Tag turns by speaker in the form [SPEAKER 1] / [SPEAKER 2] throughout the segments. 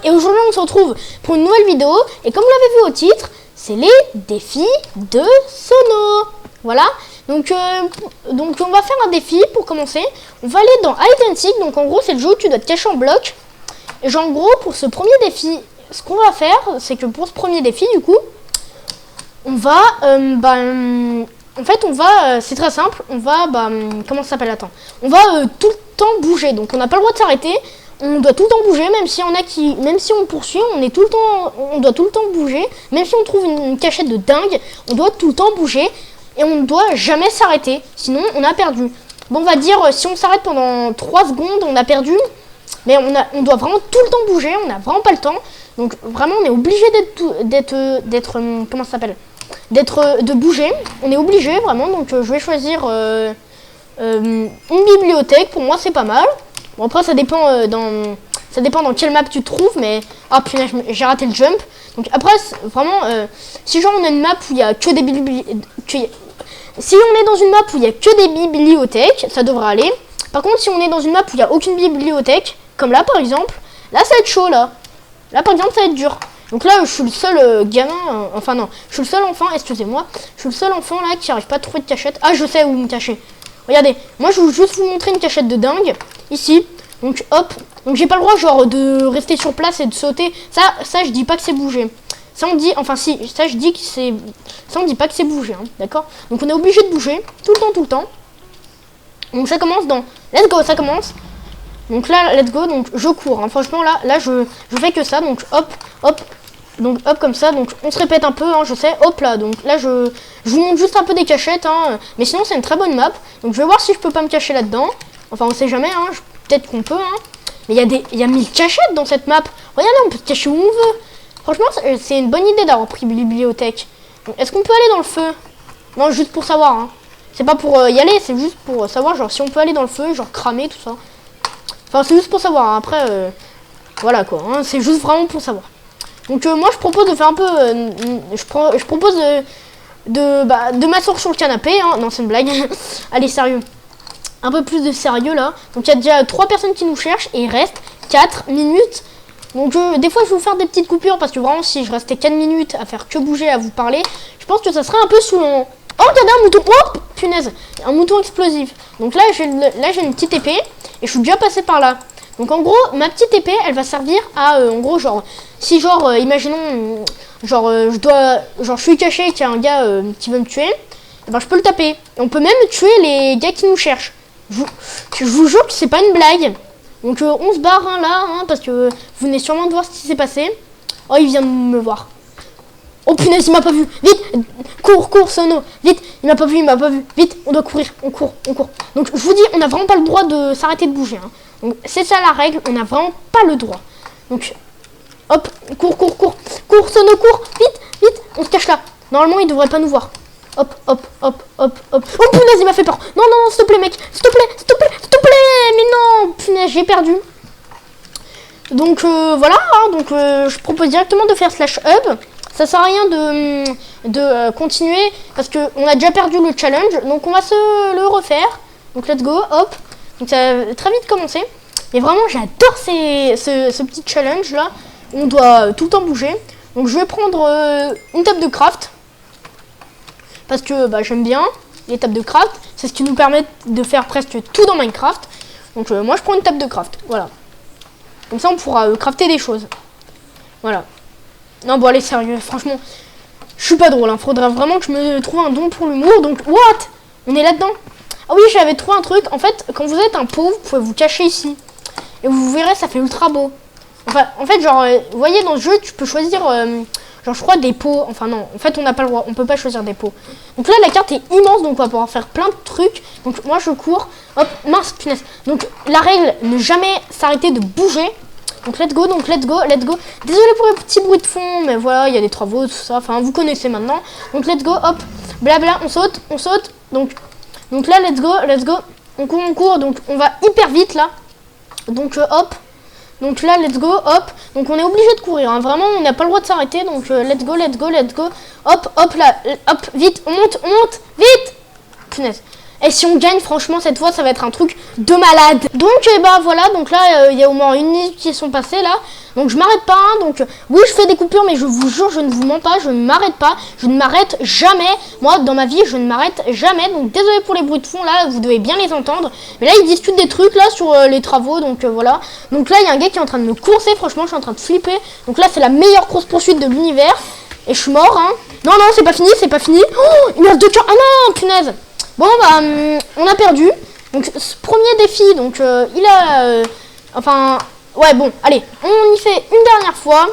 [SPEAKER 1] et aujourd'hui on se retrouve pour une nouvelle vidéo. Et comme vous l'avez vu au titre, c'est les défis de Sono. Voilà, donc on va faire un défi pour commencer. On va aller dans Hide and Seek, donc en gros c'est le jeu où tu dois te cacher en bloc. Et genre en gros pour ce premier défi, ce qu'on va faire, c'est que pour ce premier défi du coup, on va, en fait on va, c'est très simple, on va, comment ça s'appelle, attends, on va tout le temps bouger, donc on n'a pas le droit de s'arrêter. On doit tout le temps bouger, même si on poursuit, on doit tout le temps bouger. Même si on trouve une cachette de dingue, on doit tout le temps bouger et on ne doit jamais s'arrêter. Sinon, on a perdu. Bon, on va dire si on s'arrête pendant 3 secondes, on a perdu. Mais on doit vraiment tout le temps bouger. On n'a vraiment pas le temps. Donc vraiment, on est obligé comment ça s'appelle, de bouger. On est obligé vraiment. Donc je vais choisir une bibliothèque. Pour moi, c'est pas mal. Bon, après ça dépend dans quelle map tu te trouves, mais ah punaise, j'ai raté le jump. Donc après vraiment si genre on a une map où il y a que des si on est dans une map où il y a que des bibliothèques, ça devrait aller. Par contre, si on est dans une map où il y a aucune bibliothèque, comme là par exemple, là ça va être chaud là. Là par exemple, ça va être dur. Donc là, je suis le seul gamin, enfin non, je suis le seul enfant, excusez-moi, je suis le seul enfant là qui n'arrive pas à trouver de cachette. Ah, je sais où me cacher. Regardez, moi je veux juste vous montrer une cachette de dingue, ici, donc hop, donc j'ai pas le droit genre de rester sur place et de sauter, ça je dis pas que c'est bouger, ça on dit, enfin si, ça je dis que c'est, ça on dit pas que c'est bouger, hein, d'accord, donc on est obligé de bouger, tout le temps, donc ça commence dans, let's go, ça commence, donc là, let's go, donc je cours, hein, franchement là je fais que ça, donc hop, hop, donc hop comme ça, donc on se répète un peu, hein, je sais, hop là, donc là je vous montre juste un peu des cachettes, hein, mais sinon c'est une très bonne map, donc je vais voir si je peux pas me cacher là-dedans, enfin on sait jamais, hein, peut-être qu'on peut, hein, mais il y a 1000 cachettes dans cette map, regardez, on peut se cacher où on veut, franchement c'est une bonne idée d'avoir pris bibliothèque. Est-ce qu'on peut aller dans le feu? Non, juste pour savoir, hein, c'est pas pour y aller, c'est juste pour savoir genre si on peut aller dans le feu, genre cramer tout ça, enfin c'est juste pour savoir, hein, après voilà quoi, hein, c'est juste vraiment pour savoir. Donc moi je propose de faire un peu, je propose de m'asseoir sur le canapé, hein. Non c'est une blague, allez sérieux, un peu plus de sérieux là. Donc il y a déjà 3 personnes qui nous cherchent et il reste 4 minutes. Donc des fois je vais vous faire des petites coupures parce que vraiment si je restais 4 minutes à faire que bouger, à vous parler, je pense que ça serait un peu saoulant. Oh regardez un mouton, hop, punaise, un mouton explosif. Donc là j'ai une petite épée et je suis déjà passé par là. Donc en gros, ma petite épée, elle va servir à, en gros, genre, si genre, imaginons, genre, je suis caché, qu'il y a un gars qui veut me tuer, et ben je peux le taper. Et on peut même tuer les gars qui nous cherchent. Je vous jure que c'est pas une blague. Donc on se barre hein, là, hein, parce que vous venez sûrement de voir ce qui s'est passé. Oh, il vient de me voir. Oh punaise, il m'a pas vu. Vite, cours, Sono. Vite, il m'a pas vu. Vite, on doit courir, on court. Donc je vous dis, on n'a vraiment pas le droit de s'arrêter de bouger, hein. Donc c'est ça la règle, on n'a vraiment pas le droit. Donc hop, cours, Sono, cours, vite, on se cache là. Normalement il devrait pas nous voir. Hop. Oh punaise, il m'a fait peur. Non, s'il te plaît mec, s'il te plaît. Mais non, punaise, j'ai perdu. Donc voilà, hein, donc je propose directement de faire /hub. Ça sert à rien de continuer parce que on a déjà perdu le challenge. Donc on va se le refaire. Donc let's go, hop. Donc ça va très vite commencer. Mais vraiment j'adore ce petit challenge là. On doit tout le temps bouger. Donc je vais prendre une table de craft. Parce que j'aime bien les tables de craft. C'est ce qui nous permet de faire presque tout dans Minecraft. Donc moi je prends une table de craft. Voilà. Comme ça on pourra crafter des choses. Voilà. Non bon allez sérieux, franchement. Je suis pas drôle, hein. Faudrait vraiment que je me trouve un don pour l'humour. Donc what? On est là-dedans. Ah oui, j'avais trouvé un truc. En fait, quand vous êtes un pauvre, vous pouvez vous cacher ici. Et vous verrez, ça fait ultra beau. Enfin, en fait, genre, vous voyez, dans le jeu, tu peux choisir, genre, je crois, des pots. Enfin, non, en fait, on n'a pas le droit. On peut pas choisir des pots. Donc là, la carte est immense, donc on va pouvoir faire plein de trucs. Donc moi, je cours. Hop, mince, punaise. Donc la règle, ne jamais s'arrêter de bouger. Donc let's go. Désolé pour le petit bruit de fond, mais voilà, il y a des travaux, tout ça. Enfin, vous connaissez maintenant. Donc let's go, hop, blabla, on saute. Donc là, let's go, on court, donc on va hyper vite là. Donc hop, donc là, let's go, hop. Donc on est obligé de courir, hein. Vraiment, on n'a pas le droit de s'arrêter. Donc let's go. Hop là, hop, vite, on monte, vite. Punaise. Et si on gagne, franchement, cette fois, ça va être un truc de malade. Donc, et bah voilà, donc là, il y a au moins une minute qui sont passées là. Donc, je m'arrête pas. Hein, donc, oui, je fais des coupures, mais je vous jure, je ne vous mens pas, je ne m'arrête pas. Je ne m'arrête jamais. Moi, dans ma vie, je ne m'arrête jamais. Donc, désolé pour les bruits de fond là, vous devez bien les entendre. Mais là, ils discutent des trucs là sur les travaux. Donc, voilà. Donc, là, il y a un gars qui est en train de me courser. Franchement, je suis en train de flipper. Donc, là, c'est la meilleure course-poursuite de l'univers. Et je suis mort. Hein. Non, non, c'est pas fini, c'est pas fini. Oh, il me reste 2 cœurs. Ah non, punaise. Bon, bah, on a perdu. Donc, ce premier défi, donc, il a... enfin, ouais, bon, allez, on y fait une dernière fois.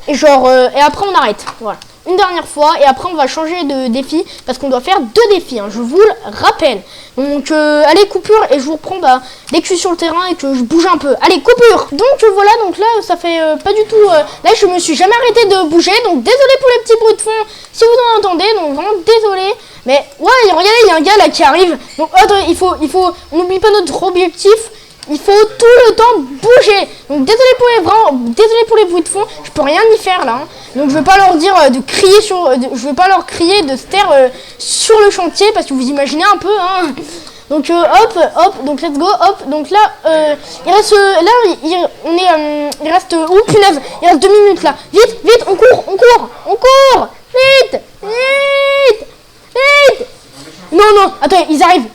[SPEAKER 1] Et genre, et après, on arrête. Voilà. Une dernière fois. Et après, on va changer de défi. Parce qu'on doit faire 2 défis. Hein, je vous le rappelle. Donc, allez, coupure. Et je vous reprends bah, dès que je suis sur le terrain et que je bouge un peu. Allez, coupure. Donc, voilà. Donc là, ça fait pas du tout... là, je me suis jamais arrêté de bouger. Donc, désolé pour les petits bruits de fond. Si vous en entendez. Donc, vraiment, désolé. Mais, ouais, regardez, il y a un gars là qui arrive. Donc, attends, il faut... On n'oublie pas notre objectif. Il faut tout le temps bouger. Donc désolé pour les bruits de fond. Je peux rien y faire là. Hein. Donc je vais pas leur dire de crier je vais pas leur crier de se taire sur le chantier parce que vous imaginez un peu. Hein. Donc hop, donc let's go, hop. Donc là, il reste il reste punaise, il reste 2 minutes là. Vite, on court, vite. Non, attends, ils arrivent.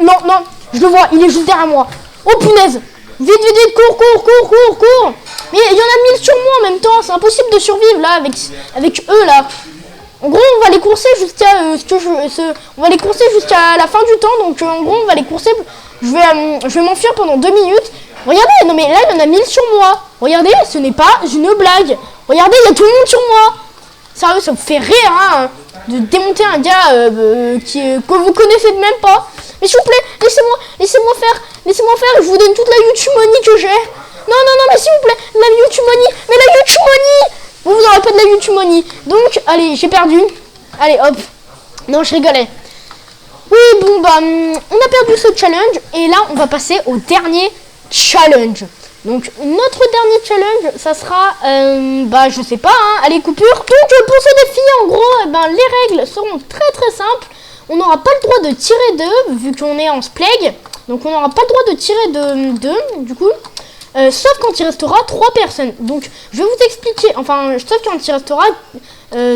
[SPEAKER 1] Non, je le vois, il est juste derrière moi. Oh punaise! Vite, cours! Mais il y en a 1000 sur moi en même temps, c'est impossible de survivre là avec eux là. En gros, on va les courser jusqu'à on va les courser jusqu'à la fin du temps. Donc en gros, on va les courser. Je vais m'enfuir pendant 2 minutes. Regardez, non mais là il y en a 1000 sur moi. Regardez, ce n'est pas une blague. Regardez, il y a tout le monde sur moi. Sérieux, ça vous fait rire hein, de démonter un gars que vous connaissez même pas. Mais s'il vous plaît, laissez-moi faire, je vous donne toute la YouTube Money que j'ai. Non, mais s'il vous plaît, la YouTube Money, mais la YouTube Money. Vous n'aurez pas de la YouTube Money. Donc, allez, j'ai perdu. Allez, hop. Non, je rigolais. Oui, bon, bah, on a perdu ce challenge. Et là, on va passer au dernier challenge. Donc, notre dernier challenge, ça sera, bah, je sais pas, hein, allez, coupure. Donc, pour ce défi, en gros, les règles seront très simples. On n'aura pas le droit de tirer d'eux, vu qu'on est en spleg. Donc, on n'aura pas le droit de tirer d'eux, du coup. Sauf quand il restera 3 personnes. Donc, je vais vous expliquer. Enfin, sauf quand il restera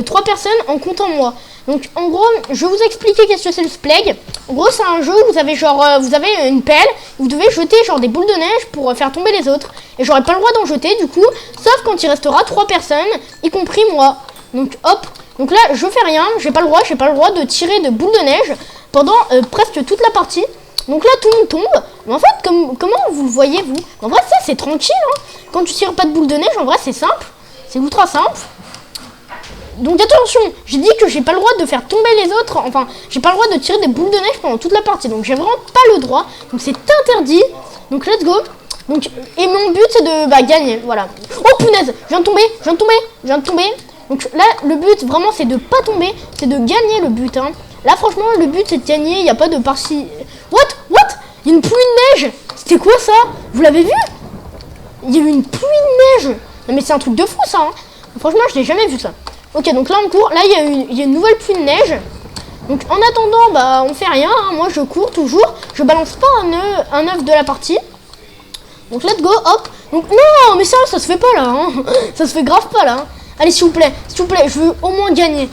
[SPEAKER 1] 3 personnes en comptant moi. Donc, en gros, je vais vous expliquer qu'est-ce que c'est le spleg. En gros, c'est un jeu où vous avez genre, vous avez une pelle. Vous devez jeter genre des boules de neige pour faire tomber les autres. Et j'aurai pas le droit d'en jeter, du coup. Sauf quand il restera 3 personnes, y compris moi. Donc, hop. Donc là, je fais rien, j'ai pas le droit de tirer de boules de neige pendant presque toute la partie. Donc là, tout le monde tombe. Mais en fait, comment vous le voyez, vous? En vrai, ça, c'est tranquille. Hein. Quand tu tires pas de boules de neige, en vrai, c'est simple. C'est ultra simple. Donc attention, j'ai dit que j'ai pas le droit de faire tomber les autres. Enfin, j'ai pas le droit de tirer des boules de neige pendant toute la partie. Donc j'ai vraiment pas le droit. Donc c'est interdit. Donc let's go. Donc, et mon but, c'est de gagner. Voilà. Oh punaise, je viens de tomber. Donc là, le but, vraiment, c'est de pas tomber. C'est de gagner le but. Hein. Là, franchement, le but, c'est de gagner. Il n'y a pas de partie... What? Il y a une pluie de neige. C'était quoi, ça? Vous l'avez vu? Il y a eu une pluie de neige. Non, mais c'est un truc de fou, ça. Hein. Franchement, je n'ai jamais vu ça. Ok, donc là, on court. Là, il y a une nouvelle pluie de neige. Donc, en attendant, bah, on fait rien. Hein. Moi, je cours toujours. Je balance pas un œuf de la partie. Donc, let's go. Hop. Donc, non, mais ça se fait pas, là. Hein. Ça se fait grave pas, là. Hein. Allez, s'il vous plaît, je veux au moins gagner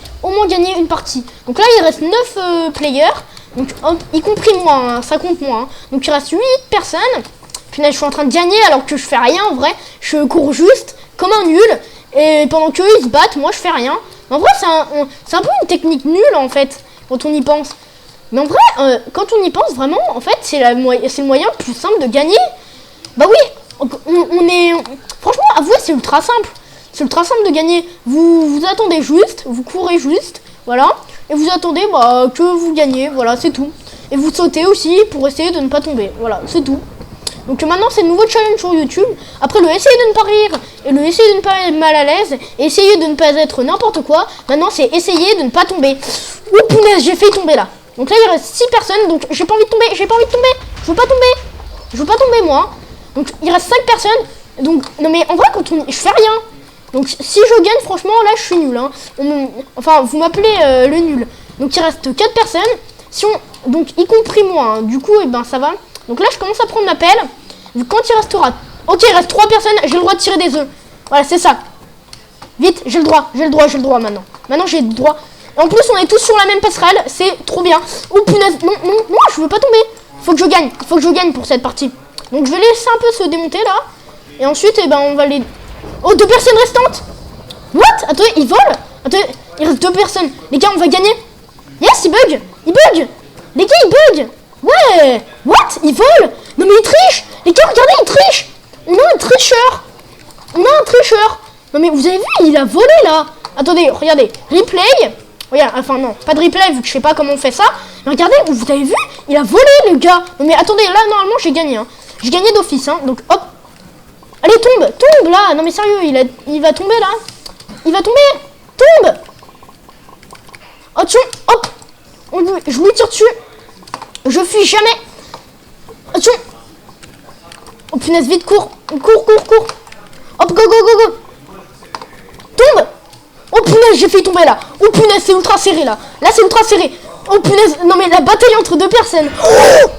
[SPEAKER 1] une partie. Donc là, il reste 9 players, donc hop, y compris moi, hein, ça compte moi. Hein. Donc il reste 8 personnes. Puis là, je suis en train de gagner alors que je fais rien en vrai. Je cours juste comme un nul. Et pendant qu'eux, ils se battent, moi, je fais rien. En vrai, c'est un peu une technique nulle en fait, quand on y pense. Mais en vrai, quand on y pense vraiment, en fait, c'est le moyen le plus simple de gagner. Bah oui, on est... Franchement, avouez, c'est ultra simple. C'est ultra simple de gagner. Vous attendez juste, vous courez juste, voilà. Et vous attendez que vous gagnez, voilà, c'est tout. Et vous sautez aussi pour essayer de ne pas tomber, voilà, c'est tout. Donc maintenant, c'est le nouveau challenge sur YouTube. Après le essayer de ne pas rire, et le essayer de ne pas être mal à l'aise, et essayer de ne pas être n'importe quoi. Maintenant, c'est essayer de ne pas tomber. Oh punaise, j'ai failli tomber là. Donc là, il reste 6 personnes, donc j'ai pas envie de tomber, je veux pas tomber moi. Donc il reste 5 personnes, donc, non mais en vrai, je fais rien. Donc si je gagne, franchement, là, je suis nul. Hein. Enfin, vous m'appelez le nul. Donc il reste 4 personnes. Si Donc y compris moi, hein. Du coup, et ben ça va. Donc là, je commence à prendre ma pelle. Quand il restera... Ok, il reste 3 personnes, j'ai le droit de tirer des œufs. Voilà, c'est ça. Vite, j'ai le droit maintenant. Maintenant, j'ai le droit. En plus, on est tous sur la même passerelle, c'est trop bien. Oh punaise, non, non, non, je veux pas tomber. Faut que je gagne pour cette partie. Donc, je vais laisser un peu se démonter là. Et ensuite, eh ben, on va les... Oh, 2 personnes restantes. What? Attendez, ils volent? Attendez, il reste 2 personnes. Les gars, on va gagner. Yes, il bug. Les gars, ils bug. Ouais. What? Ils volent? Non, mais ils trichent. Les gars, regardez, ils trichent. On a un tricheur. Non, mais vous avez vu, il a volé là. Attendez, regardez. Replay. Regarde, enfin non, pas de replay vu que je sais pas comment on fait ça. Mais regardez, vous avez vu, il a volé le gars. Non, mais attendez, là, normalement, j'ai gagné. Hein. J'ai gagné d'office. Hein. Donc, hop. Allez, tombe là. Non, mais sérieux, il va tomber là. Il va tomber. Tombe. Attention, hop. Je lui tire dessus. Je fuis jamais. Attention. Oh punaise, vite, cours. Hop, go. Tombe. Oh punaise, j'ai fait tomber là. Oh punaise, c'est ultra serré là. Là, c'est ultra serré. Oh punaise, non mais la bataille entre 2 personnes. Oh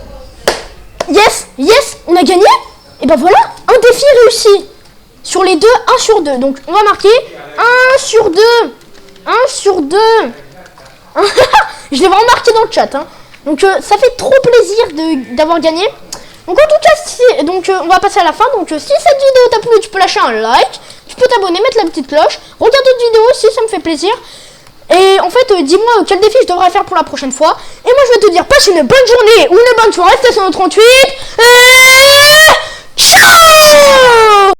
[SPEAKER 1] yes, on a gagné. Et ben voilà, un défi réussi. Sur les deux, 1 sur 2. Donc, on va marquer 1 sur 2. 1 sur 2. Je l'ai vraiment marqué dans le chat. Hein. Donc, ça fait trop plaisir d'avoir gagné. Donc, en tout cas, on va passer à la fin. Donc, si cette vidéo t'a plu, tu peux lâcher un like. Tu peux t'abonner, mettre la petite cloche. Regarde d'autres vidéos aussi, ça me fait plaisir. Et en fait, dis-moi quel défi je devrais faire pour la prochaine fois. Et moi, je vais te dire, passe une bonne journée ou une bonne soirée. C'était sur 38. Et... ciao!